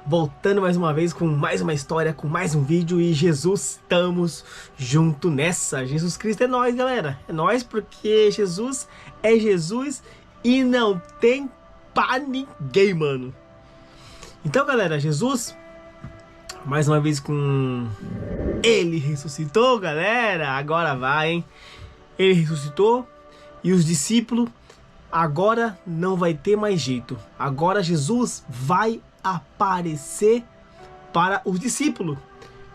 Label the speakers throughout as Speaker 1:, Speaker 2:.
Speaker 1: voltando mais uma vez com mais uma história, com mais um vídeo. E Jesus, estamos junto nessa. Jesus Cristo é nós, galera. É nós porque Jesus é Jesus e não tem pra ninguém, mano. Então, galera, Jesus, mais uma vez com... Ele ressuscitou, galera. Agora vai, hein? Ele ressuscitou e os discípulos... Agora não vai ter mais jeito. Agora Jesus vai aparecer para os discípulos.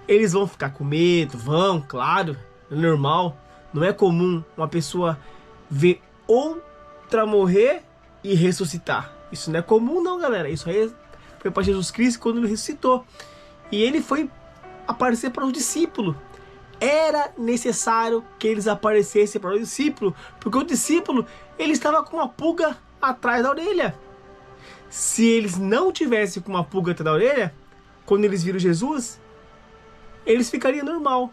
Speaker 1: Eles vão ficar com medo, vão, claro, é normal. Não é comum uma pessoa ver outra morrer e ressuscitar. Isso não é comum não, galera. Isso aí foi para Jesus Cristo quando ele ressuscitou. E ele foi aparecer para os discípulos. Era necessário que eles aparecessem para o discípulo, porque o discípulo, ele estava com uma pulga atrás da orelha. Se eles não tivessem com uma pulga atrás da orelha, quando eles viram Jesus, eles ficariam normal.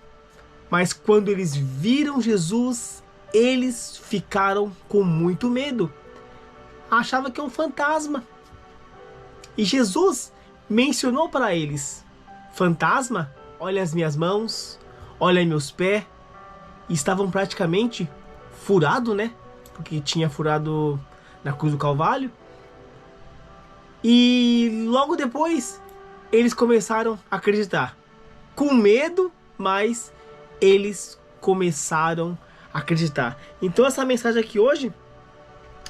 Speaker 1: Mas quando eles viram Jesus, eles ficaram com muito medo. Achavam que é um fantasma. E Jesus mencionou para eles: fantasma, olha as minhas mãos, olha meus pés. Estavam praticamente furados, né? Porque tinha furado na cruz do Calvário. E logo depois eles começaram a acreditar. Com medo, mas eles começaram a acreditar. Então essa mensagem aqui hoje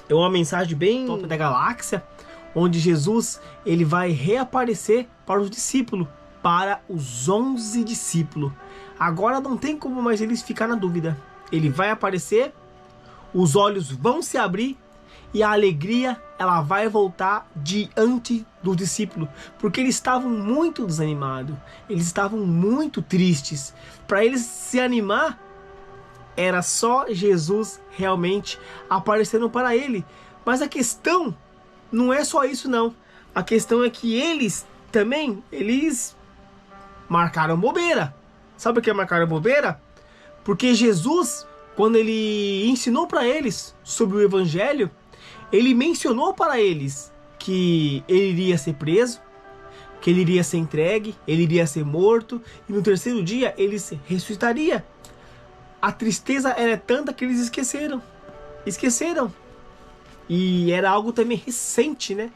Speaker 1: é uma mensagem bem top da galáxia, onde Jesus ele vai reaparecer para os discípulos, para os 11 discípulos. Agora não tem como mais eles ficar na dúvida. Ele vai aparecer, os olhos vão se abrir e a alegria ela vai voltar diante dos discípulos, porque eles estavam muito desanimados, eles estavam muito tristes. Para eles se animar, era só Jesus realmente aparecendo para ele. Mas a questão não é só isso não. A questão é que eles também, eles marcaram bobeira. Sabe o que é marcar bobeira? Porque Jesus, quando ele ensinou para eles sobre o evangelho, ele mencionou para eles que ele iria ser preso, que ele iria ser entregue, ele iria ser morto e no terceiro dia ele ressuscitaria. A tristeza era tanta que eles esqueceram. E era algo também recente, né?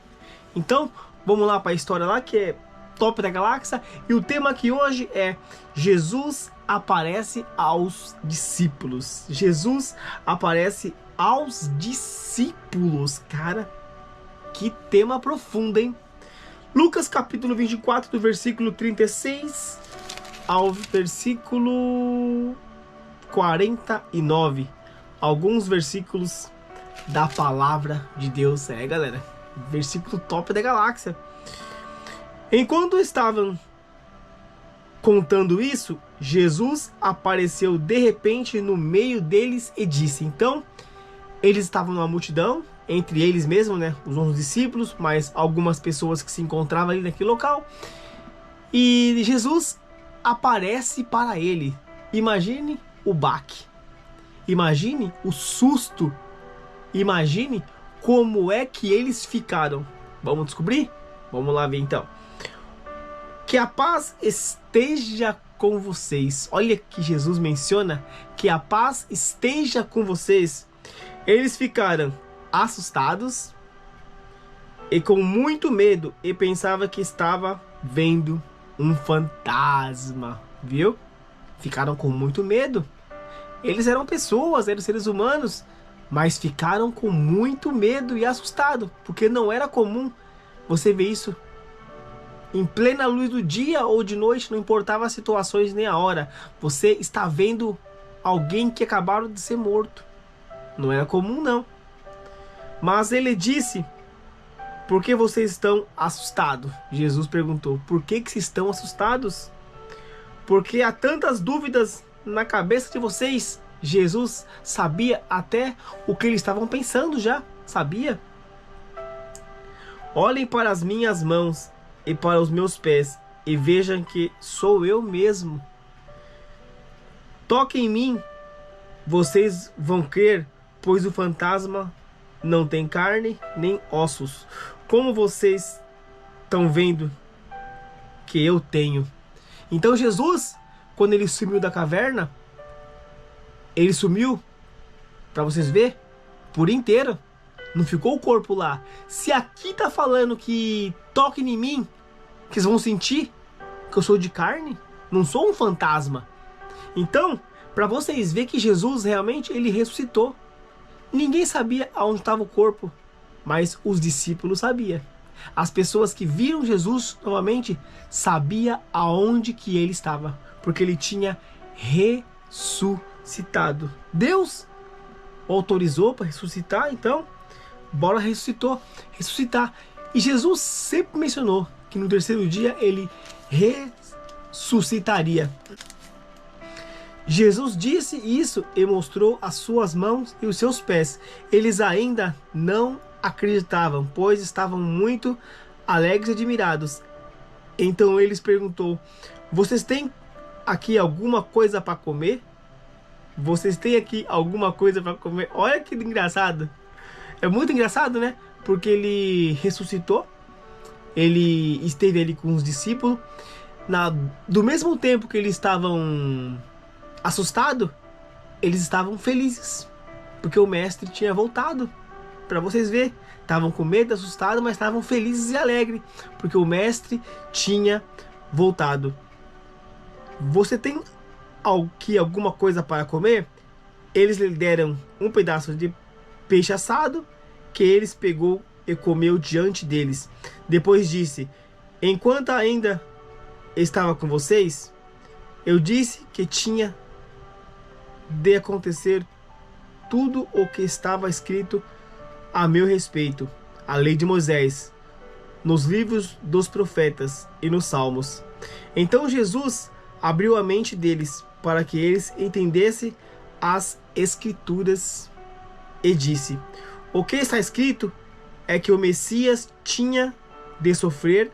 Speaker 1: Então, vamos lá para a história lá que é top da galáxia. E o tema aqui hoje é: Jesus aparece aos discípulos. Jesus aparece aos discípulos. Cara, que tema profundo, hein? Lucas capítulo 24, do versículo 36 ao versículo 49. Alguns versículos da palavra de Deus. É, galera, versículo top da galáxia. Enquanto estavam contando isso, Jesus apareceu de repente no meio deles e disse... Então, eles estavam numa multidão, entre eles mesmos, né? Os 11 discípulos, mais algumas pessoas que se encontravam ali naquele local. E Jesus aparece para ele. Imagine o baque. Imagine o susto. Imagine como é que eles ficaram. Vamos descobrir? Vamos lá ver então. Que a paz esteja com vocês. Olha que Jesus menciona que a paz esteja com vocês. Eles ficaram assustados e com muito medo e pensavam que estava vendo um fantasma, viu? Ficaram com muito medo. Eles eram pessoas, eram seres humanos, mas ficaram com muito medo e assustados, porque não era comum você ver isso em plena luz do dia ou de noite, não importava as situações nem a hora. Você está vendo alguém que acabaram de ser morto. Não era comum não. Mas ele disse: por que vocês estão assustados? Jesus perguntou: por que vocês estão assustados? Porque há tantas dúvidas na cabeça de vocês. Jesus sabia até o que eles estavam pensando já. Sabia? Olhem para as minhas mãos e para os meus pés e vejam que sou eu mesmo. Toquem em mim, vocês vão crer, pois o fantasma não tem carne nem ossos, como vocês estão vendo que eu tenho. Então Jesus, quando ele sumiu da caverna, ele sumiu, para vocês verem, por inteiro. Não ficou o corpo lá. Se aqui tá falando que toquem em mim, que vocês vão sentir que eu sou de carne, não sou um fantasma. Então, para vocês verem que Jesus realmente ele ressuscitou. Ninguém sabia aonde estava o corpo, mas os discípulos sabiam. As pessoas que viram Jesus novamente sabiam aonde que ele estava, porque ele tinha ressuscitado. Deus autorizou para ressuscitar, então bora ressuscitar. E Jesus sempre mencionou que no terceiro dia ele ressuscitaria. Jesus disse isso e mostrou as suas mãos e os seus pés. Eles ainda não acreditavam, pois estavam muito alegres e admirados. Então ele perguntou: vocês têm aqui alguma coisa para comer? Vocês têm aqui alguma coisa para comer? Olha que engraçado. É muito engraçado, né? Porque ele ressuscitou. Ele esteve ali com os discípulos. Do mesmo tempo que eles estavam assustados, eles estavam felizes. Porque o mestre tinha voltado. Para vocês verem. Estavam com medo, assustados, mas estavam felizes e alegres. Porque o mestre tinha voltado. Você tem aqui alguma coisa para comer? Eles lhe deram um pedaço de peixe assado, que eles pegou e comeu diante deles. Depois disse: enquanto ainda estava com vocês, eu disse que tinha de acontecer tudo o que estava escrito a meu respeito, a lei de Moisés, nos livros dos profetas e nos salmos. Então Jesus abriu a mente deles para que eles entendessem as escrituras e disse: o que está escrito é que o Messias tinha de sofrer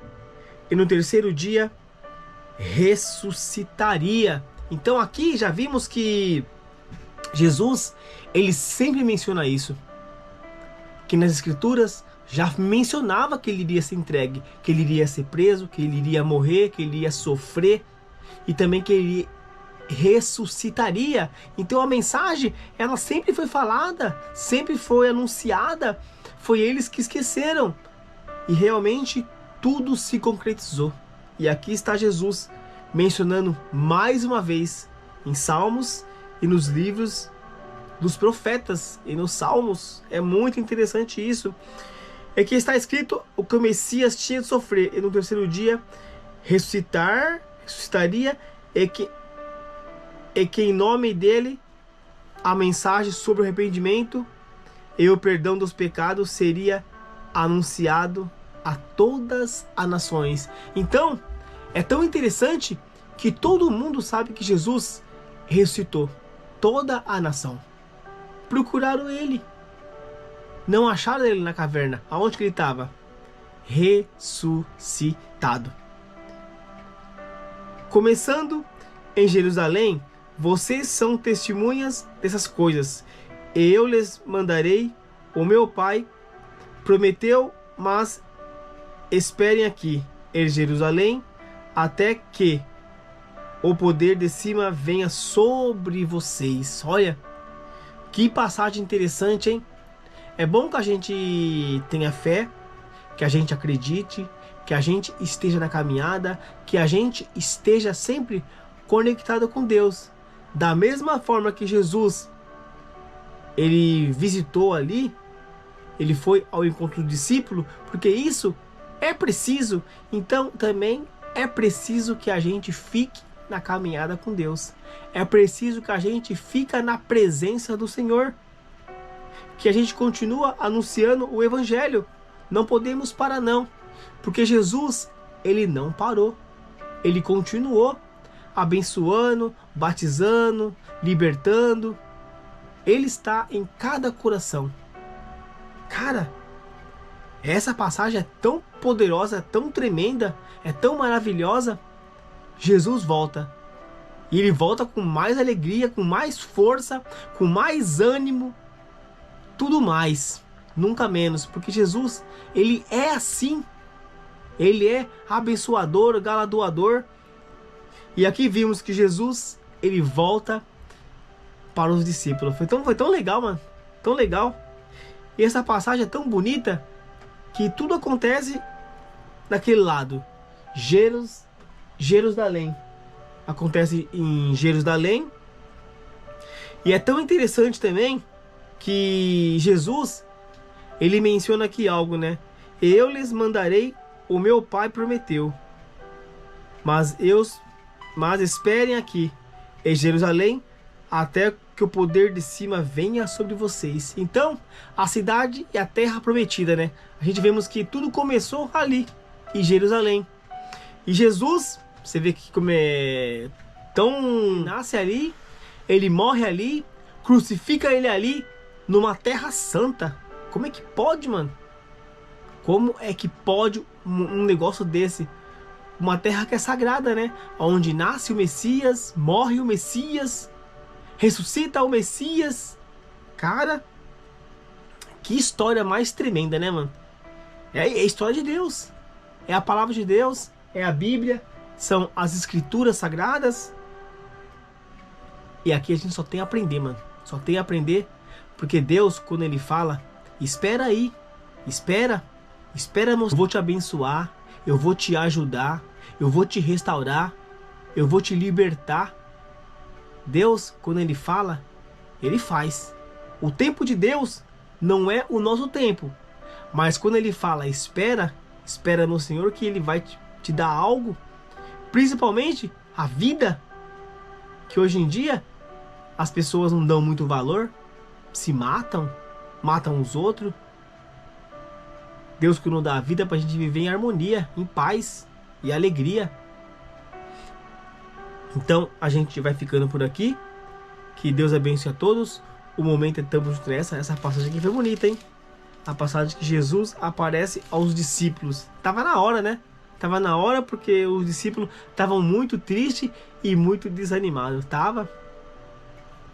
Speaker 1: e no terceiro dia ressuscitaria. Então aqui já vimos que Jesus, ele sempre menciona isso, que nas escrituras já mencionava que ele iria ser entregue, que ele iria ser preso, que ele iria morrer, que ele iria sofrer e também que ele ressuscitaria. Então a mensagem, ela sempre foi falada, sempre foi anunciada. Foi eles que esqueceram e realmente tudo se concretizou. E aqui está Jesus mencionando mais uma vez em Salmos e nos livros dos profetas e nos Salmos. É muito interessante isso. É que está escrito o que o Messias tinha de sofrer e no terceiro dia ressuscitaria, e que em nome dele a mensagem sobre o arrependimento e o perdão dos pecados seria anunciado a todas as nações. Então, é tão interessante que todo mundo sabe que Jesus ressuscitou. Toda a nação. Procuraram ele. Não acharam ele na caverna. Aonde que ele estava? Ressuscitado. Começando em Jerusalém, vocês são testemunhas dessas coisas. E eu lhes mandarei. O meu pai prometeu, mas esperem aqui em Jerusalém até que o poder de cima venha sobre vocês. Olha, que passagem interessante, hein? É bom que a gente tenha fé, que a gente acredite, que a gente esteja na caminhada, que a gente esteja sempre conectado com Deus. Da mesma forma que Jesus, ele visitou ali, ele foi ao encontro do discípulo, porque isso é preciso. Então também é preciso que a gente fique na caminhada com Deus. É preciso que a gente fique na presença do Senhor. Que a gente continua anunciando o Evangelho. Não podemos parar não. Porque Jesus, ele não parou. Ele continuou abençoando, batizando, libertando. Ele está em cada coração. Cara, essa passagem é tão poderosa, é tão tremenda, é tão maravilhosa. Jesus volta. E ele volta com mais alegria, com mais força, com mais ânimo. Tudo mais. Nunca menos. Porque Jesus, ele é assim. Ele é abençoador, galardoador. E aqui vimos que Jesus, ele volta para os discípulos. Foi tão legal, mano. Tão legal. E essa passagem é tão bonita que tudo acontece naquele lado. Jerusalém. Acontece em Jerusalém. E é tão interessante também que Jesus, ele menciona aqui algo, né? Eu lhes mandarei, o meu Pai prometeu. Mas esperem aqui em Jerusalém até que o poder de cima venha sobre vocês. Então, a cidade e a terra prometida, né? A gente vemos que tudo começou ali, em Jerusalém. E Jesus, você vê que como é tão... nasce ali, ele morre ali, crucifica ele ali, numa terra santa. Como é que pode, mano? Como é que pode um negócio desse? Uma terra que é sagrada, né? Onde nasce o Messias, morre o Messias, ressuscita o Messias. Cara, que história mais tremenda, né, mano? É a história de Deus. É a palavra de Deus, é a Bíblia, são as escrituras sagradas. E aqui a gente só tem a aprender, mano. Só tem a aprender, porque Deus, quando ele fala, espera aí, espera, moço. Eu vou te abençoar, eu vou te ajudar, eu vou te restaurar, eu vou te libertar. Deus, quando ele fala, ele faz. O tempo de Deus não é o nosso tempo, mas quando ele fala espera no Senhor, que ele vai te dar algo, principalmente a vida, que hoje em dia as pessoas não dão muito valor, se matam os outros. Deus que nos dá a vida para a gente viver em harmonia, em paz e alegria. Então a gente vai ficando por aqui. Que Deus abençoe a todos. O momento é tão justo nessa. Essa passagem aqui foi bonita, hein? A passagem que Jesus aparece aos discípulos. Tava na hora, né? Tava na hora, porque os discípulos estavam muito tristes e muito desanimados. Tava.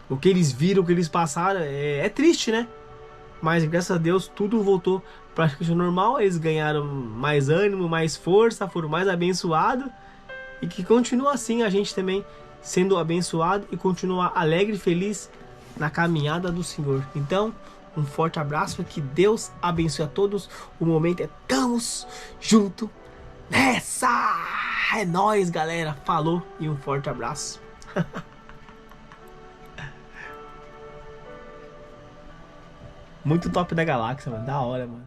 Speaker 1: O que eles viram, o que eles passaram, é triste, né? Mas graças a Deus tudo voltou praticamente ao normal. Eles ganharam mais ânimo, mais força, foram mais abençoados. E que continua assim, a gente também sendo abençoado e continuar alegre e feliz na caminhada do Senhor. Então, um forte abraço, que Deus abençoe a todos. O momento é estamos junto nessa. É nóis, galera. Falou e um forte abraço. Muito top da galáxia, mano. Da hora, mano.